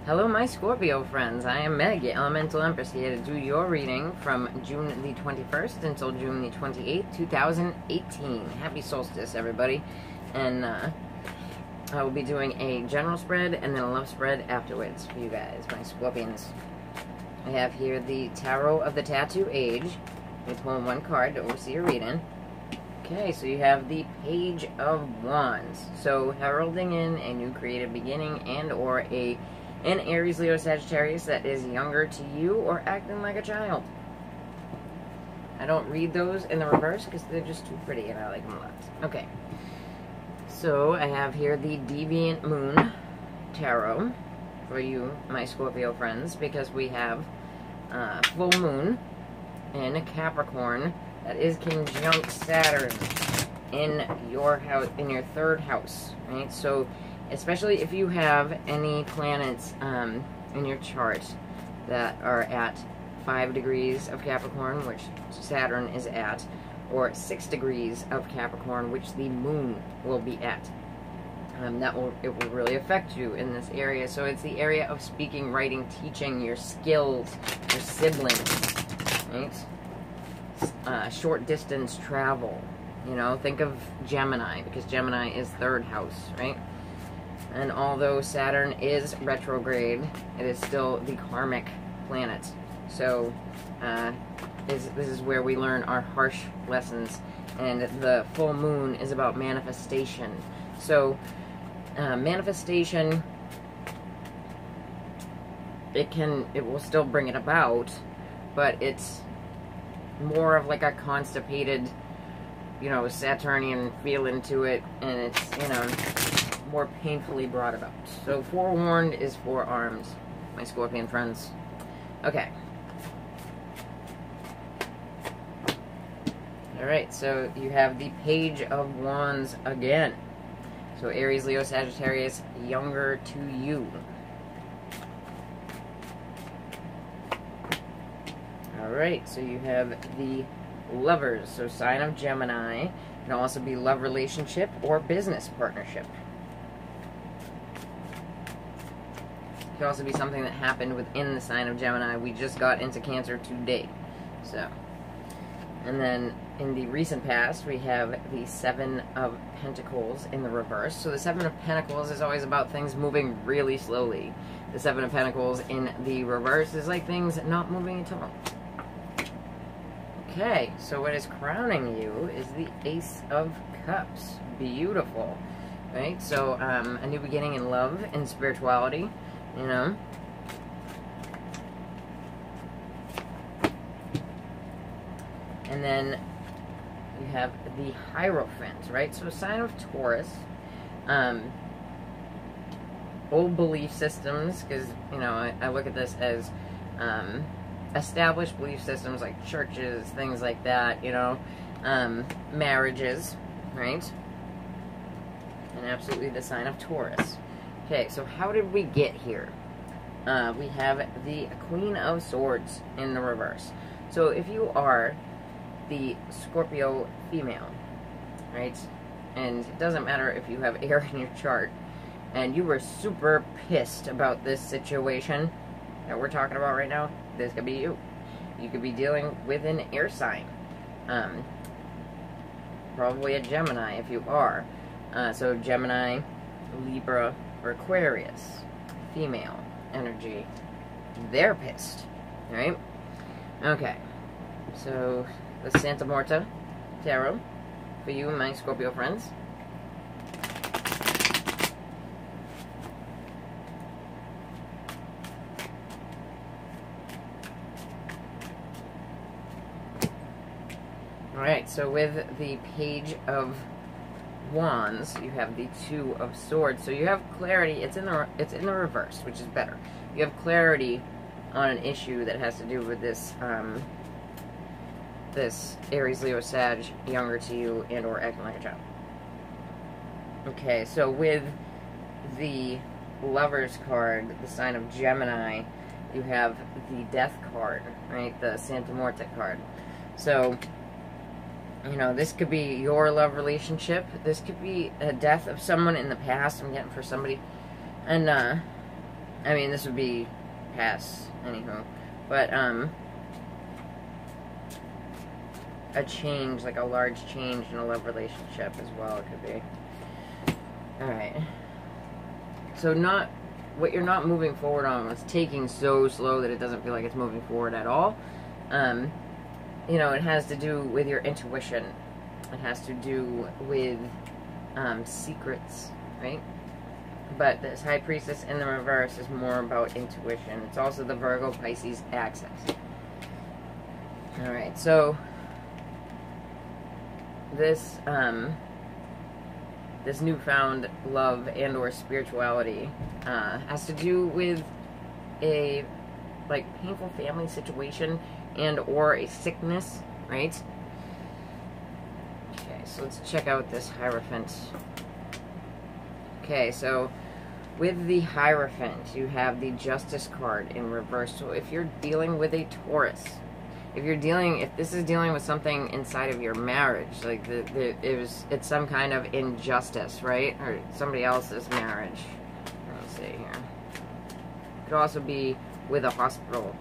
Hello, my Scorpio friends. I am Meg, your Elemental Empress, here to do your reading from June the 21st until June the 28th, 2018. Happy solstice, everybody. And I will be doing a general spread and then a love spread afterwards for you guys, my Scorpions. I have here the Tarot of the Tattoo Age. We pull one card to oversee your reading. Okay, so you have the Page of Wands. So, heralding in a new creative beginning and or an Aries, Leo, Sagittarius that is younger to you or acting like a child. I don't read those in the reverse because they're just too pretty and I like them lots. Okay. So, I have here the Deviant Moon Tarot for you, my Scorpio friends, because we have full moon in Capricorn that is conjunct Saturn in your house, in your third house, right? So, especially if you have any planets in your chart that are at 5 degrees of Capricorn, which Saturn is at, or 6 degrees of Capricorn, which the moon will be at. It will really affect you in this area. So it's the area of speaking, writing, teaching, your skills, your siblings, right? Short distance travel. You know, think of Gemini, because Gemini is third house, right? And although Saturn is retrograde, it is still the karmic planet. So, this is where we learn our harsh lessons. And the full moon is about manifestation. So, manifestation, it will still bring it about, but it's more of like a constipated, you know, Saturnian feeling to it, and it's, you know, more painfully brought about. So, forewarned is forearmed, my Scorpion friends. Okay. Alright, so you have the Page of Wands again. So, Aries, Leo, Sagittarius, younger to you. Alright, so you have the Lovers, so sign of Gemini. Can also be love relationship or business partnership. It could also be something that happened within the sign of Gemini. We just got into Cancer today. So, and then in the recent past, we have the Seven of Pentacles in the reverse. So the Seven of Pentacles is always about things moving really slowly. The Seven of Pentacles in the reverse is like things not moving at all. Okay, so what is crowning you is the Ace of Cups. Beautiful, right? So, a new beginning in love and spirituality, you know? And then you have the Hierophant, right? So, sign of Taurus, old belief systems, because, you know, I look at this as, established belief systems like churches, things like that, you know, marriages, right? And absolutely the sign of Taurus. Okay, so how did we get here? We have the Queen of Swords in the reverse. So if you are the Scorpio female, right, and it doesn't matter if you have air in your chart, and you were super pissed about this situation that we're talking about right now, this could be you. You could be dealing with an air sign. Probably a Gemini if you are. So Gemini, Libra, or Aquarius. Female energy. They're pissed. Alright? Okay. So, the Santa Marta Tarot for you, my Scorpio friends. Alright, so with the Page of Wands, you have the Two of Swords. So you have clarity. It's in the reverse, which is better. You have clarity on an issue that has to do with this this Aries, Leo, Sag, younger to you, and or acting like a child. Okay, so with the Lovers card, the sign of Gemini, you have the Death card, right? The Santa Marta card. So, you know, this could be your love relationship. This could be a death of someone in the past. I'm getting for somebody. And I mean, this would be pass, anywho. But, a change, like a large change in a love relationship as well, it could be. Alright. So what you're not moving forward on, it's taking so slow that it doesn't feel like it's moving forward at all. You know, it has to do with your intuition. It has to do with secrets, right? But this High Priestess in the reverse is more about intuition. It's also the Virgo Pisces axis. Alright, so this this newfound love and or spirituality has to do with a like painful family situation and or a sickness, right? Okay, so let's check out this Hierophant. Okay, so with the Hierophant, you have the Justice card in reverse. So if you're dealing with a Taurus, if this is dealing with something inside of your marriage, like it's some kind of injustice, right? Or somebody else's marriage. Let me see here. It could also be with a hospital,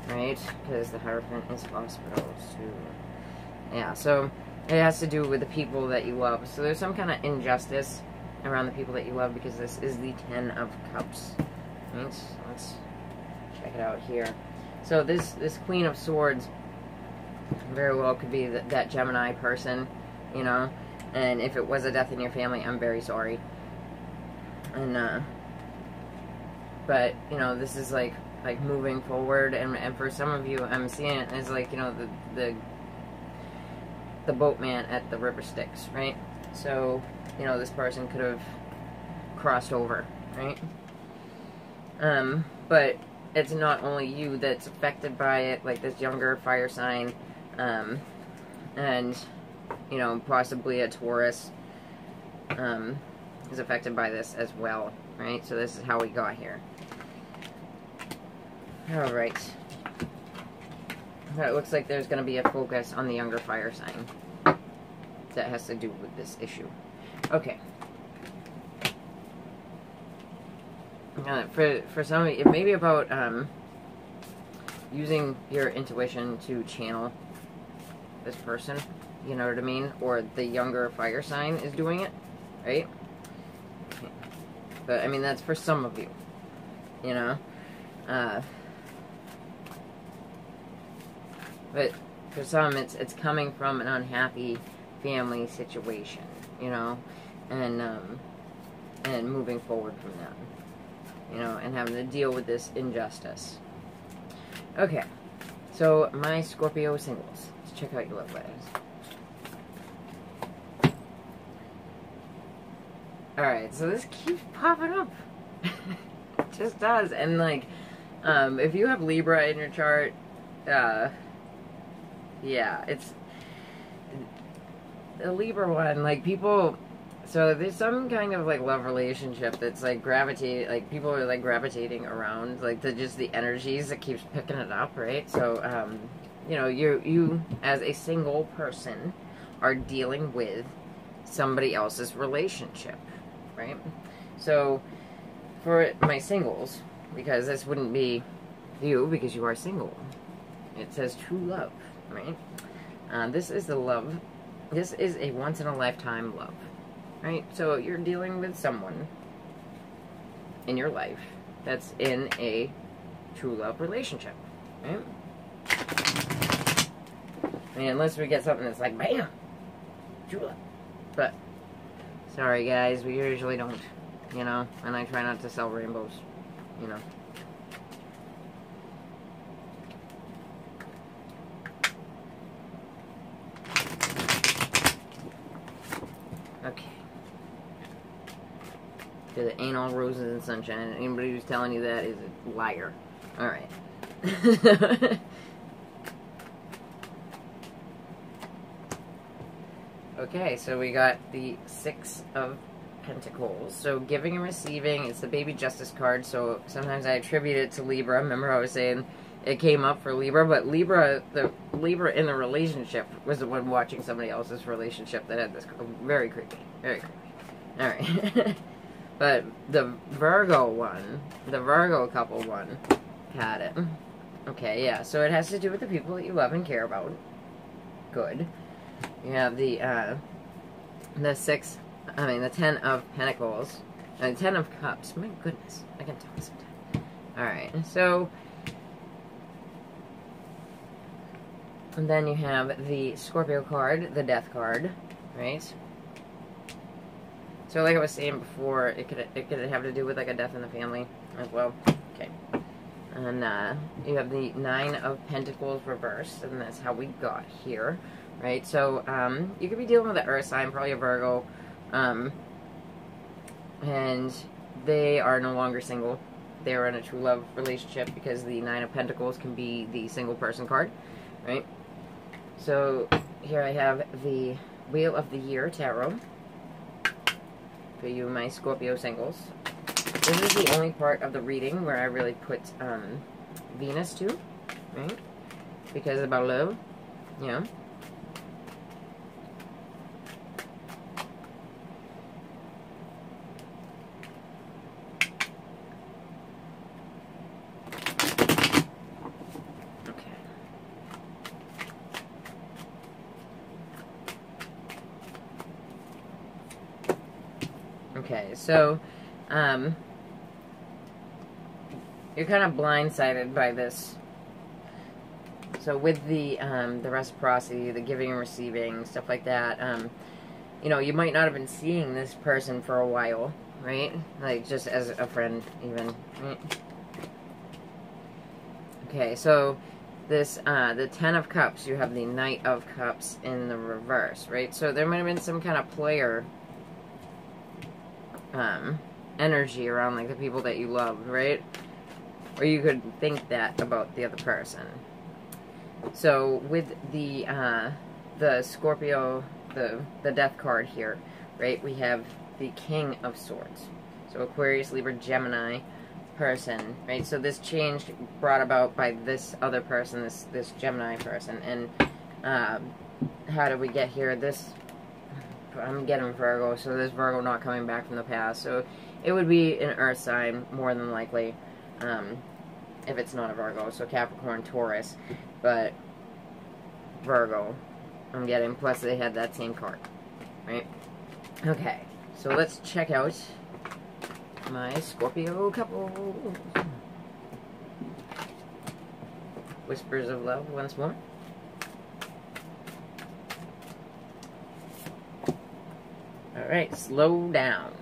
right? Because the Hierophant is hospitals too. Yeah, so it has to do with the people that you love. So there's some kind of injustice around the people that you love because this is the Ten of Cups. Right? So let's check it out here. So this Queen of Swords very well could be that Gemini person, you know. And if it was a death in your family, I'm very sorry. And but you know, this is like moving forward, and for some of you, I'm seeing it as like, you know, the boatman at the river Styx, right? So you know, this person could have crossed over, right? But it's not only you that's affected by it, like this younger fire sign, and, you know, possibly a Taurus, is affected by this as well, right? So this is how we got here. Alright. It looks like there's going to be a focus on the younger fire sign that has to do with this issue. Okay. For some of you, it may be about using your intuition to channel this person, you know what I mean? Or the younger fire sign is doing it, right? But, I mean, that's for some of you, you know? But for some, it's coming from an unhappy family situation, you know? And moving forward from that. You know, and having to deal with this injustice. Okay, so my Scorpio singles. Let's check out your love letters. Alright, so this keeps popping up. It just does. And, like, if you have Libra in your chart, yeah, it's the Libra one, like, people. So there's some kind of like love relationship that's like people are like gravitating around like just the energies that keeps picking it up, right? So you know, you as a single person are dealing with somebody else's relationship, right? So for my singles, because this wouldn't be you because you are single, it says true love, right? This is the love. This is a once in a lifetime love. Right, so you're dealing with someone in your life that's in a true love relationship, right? I mean, unless we get something that's like, bam, true love. But, sorry guys, we usually don't, you know, and I try not to sell rainbows, you know. Okay. Because it ain't all roses and sunshine. Anybody who's telling you that is a liar. Alright. Okay, so we got the Six of Pentacles. So giving and receiving, it's the baby justice card. So sometimes I attribute it to Libra. Remember I was saying it came up for Libra, but the Libra in the relationship was the one watching somebody else's relationship that had this. Very creepy. Very creepy. Alright. But the Virgo one, the Virgo couple one, had it. Okay, yeah, so it has to do with the people that you love and care about. Good. You have the 10 of Pentacles, and 10 of Cups. My goodness, I can talk sometimes. Alright, so, and then you have the Scorpio card, the Death card, right? So like I was saying before, it could have to do with like a death in the family as well. Okay. And you have the 9 of Pentacles reversed, and that's how we got here, right? So you could be dealing with an earth sign, probably a Virgo, and they are no longer single. They are in a true love relationship, because the 9 of Pentacles can be the single person card, right? So here I have the Wheel of the Year Tarot for you, my Scorpio singles. This is the only part of the reading where I really put Venus to, right? Because it's about love, you know. Okay, so, you're kind of blindsided by this. So with the reciprocity, the giving and receiving, stuff like that, you know, you might not have been seeing this person for a while, right? Like, just as a friend, even, right? Okay, so this, the 10 of Cups, you have the Knight of Cups in the reverse, right? So there might have been some kind of player energy around, like, the people that you love, right? Or you could think that about the other person. So with the Scorpio, the Death card here, right, we have the King of Swords. So Aquarius, Libra, Gemini person, right? So this change brought about by this other person, this Gemini person. And how did we get here? This, I'm getting Virgo, so there's Virgo not coming back from the past. So it would be an earth sign, more than likely, if it's not a Virgo. So Capricorn, Taurus, but Virgo, I'm getting, plus they had that same card, right? Okay, so let's check out my Scorpio couple. Whispers of Love once more. Alright, slow down.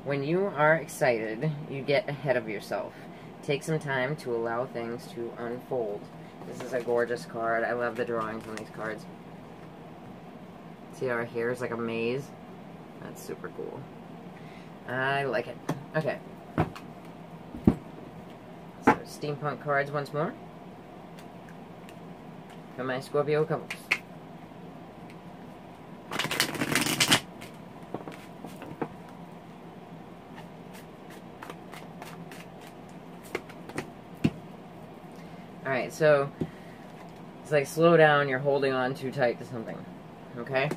When you are excited, you get ahead of yourself. Take some time to allow things to unfold. This is a gorgeous card. I love the drawings on these cards. See how our hair is like a maze? That's super cool. I like it. Okay. So, steampunk cards once more. For my Scorpio couples. Alright, so it's like, slow down, you're holding on too tight to something, okay?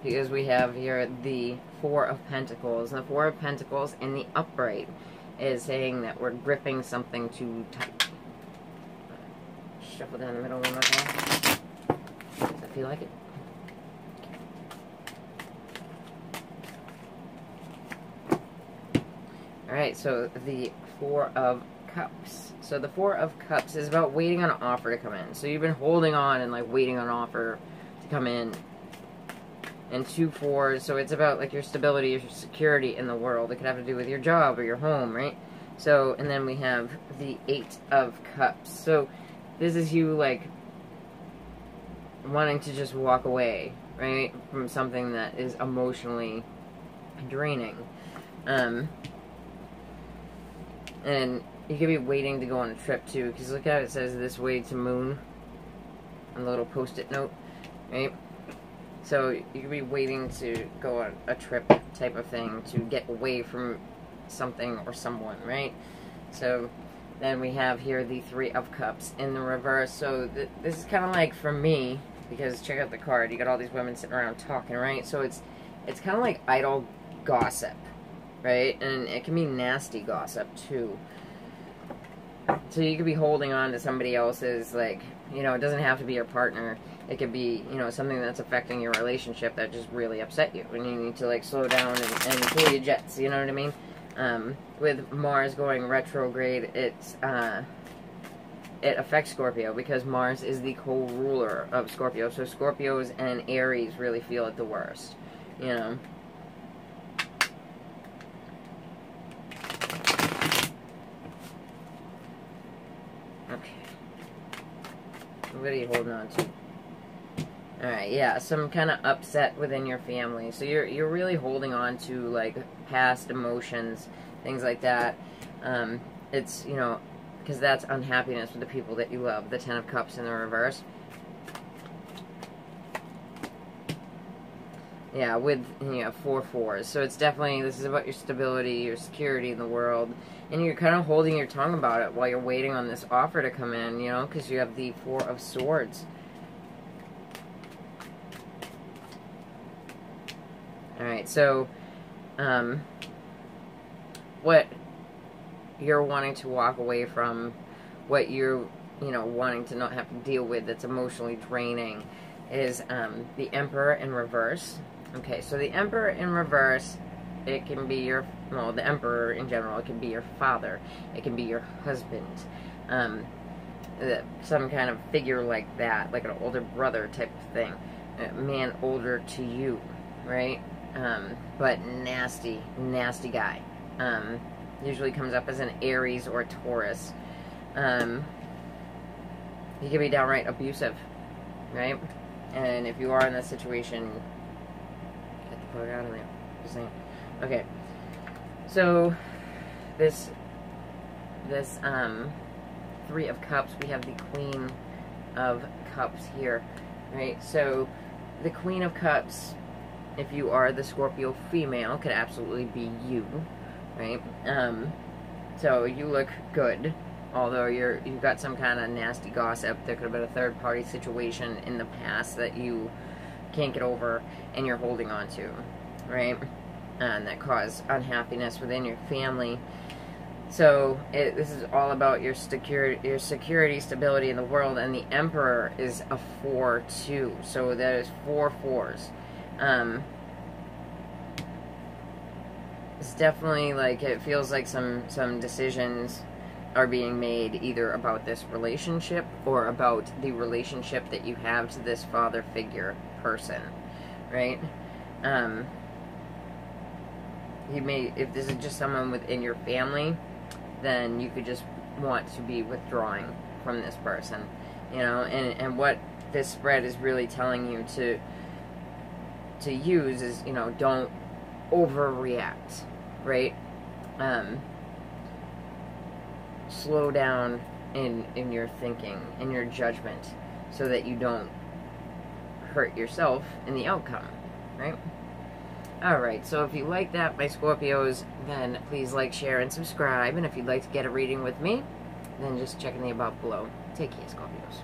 Because we have here the 4 of Pentacles. And the 4 of Pentacles in the upright is saying that we're gripping something too tight. Shuffle down the middle one more time. Does that feel like it? Alright, so the 4 of Cups. So the 4 of Cups is about waiting on an offer to come in. So you've been holding on and like waiting on an offer to come in. And 2 4s, so it's about like your stability, your security in the world. It could have to do with your job or your home, right? So, and then we have the 8 of Cups. So this is you like wanting to just walk away, right, from something that is emotionally draining. And you could be waiting to go on a trip too, because look how it says this way to moon on the little post-it note, right? So you could be waiting to go on a trip type of thing to get away from something or someone, right? So then we have here the 3 of Cups in the reverse. So this is kind of like, for me, because check out the card, you got all these women sitting around talking, right? So it's kind of like idle gossip, right? And it can be nasty gossip, too. So you could be holding on to somebody else's, like, you know, it doesn't have to be your partner. It could be, you know, something that's affecting your relationship that just really upset you. And you need to, like, slow down and cool your jets, you know what I mean? With Mars going retrograde, it affects Scorpio because Mars is the co-ruler of Scorpio. So Scorpios and Aries really feel it the worst, you know? Okay. What are you holding on to? Alright, yeah, some kind of upset within your family. So you're really holding on to, like, past emotions, things like that. It's, you know, because that's unhappiness with the people that you love. The Ten of Cups in the reverse. Yeah, with, you know, 4 fours. So it's definitely, this is about your stability, your security in the world. And you're kind of holding your tongue about it while you're waiting on this offer to come in, you know, because you have the 4 of Swords. Alright, so, what you're wanting to walk away from, what you're, you know, wanting to not have to deal with that's emotionally draining is, the Emperor in reverse. Okay, so the Emperor in reverse, it can be your, well, the Emperor in general, it can be your father, it can be your husband, some kind of figure like that, like an older brother type of thing, a man older to you, right? But nasty guy. Usually comes up as an Aries or Taurus. He can be downright abusive, right? And if you are in that situation, get the fuck out of there. Just saying. Okay. So this 3 of Cups, we have the Queen of Cups here, right? So the Queen of Cups, if you are the Scorpio female, could absolutely be you, right? So you look good, although you've got some kind of nasty gossip. There could have been a third-party situation in the past that you can't get over and you're holding on to, right? And that caused unhappiness within your family. So this is all about your security, stability in the world, and the Emperor is a 4-2, so that is 4 fours. It's definitely like, it feels like some decisions are being made either about this relationship or about the relationship that you have to this father figure person, right? If this is just someone within your family, then you could just want to be withdrawing from this person, you know, and what this spread is really telling you to use is, you know, don't overreact, right? Slow down in your thinking, in your judgment, so that you don't hurt yourself in the outcome, right? Alright, so if you like that, my Scorpios, then please like, share, and subscribe. And if you'd like to get a reading with me, then just check in the above below. Take care, Scorpios.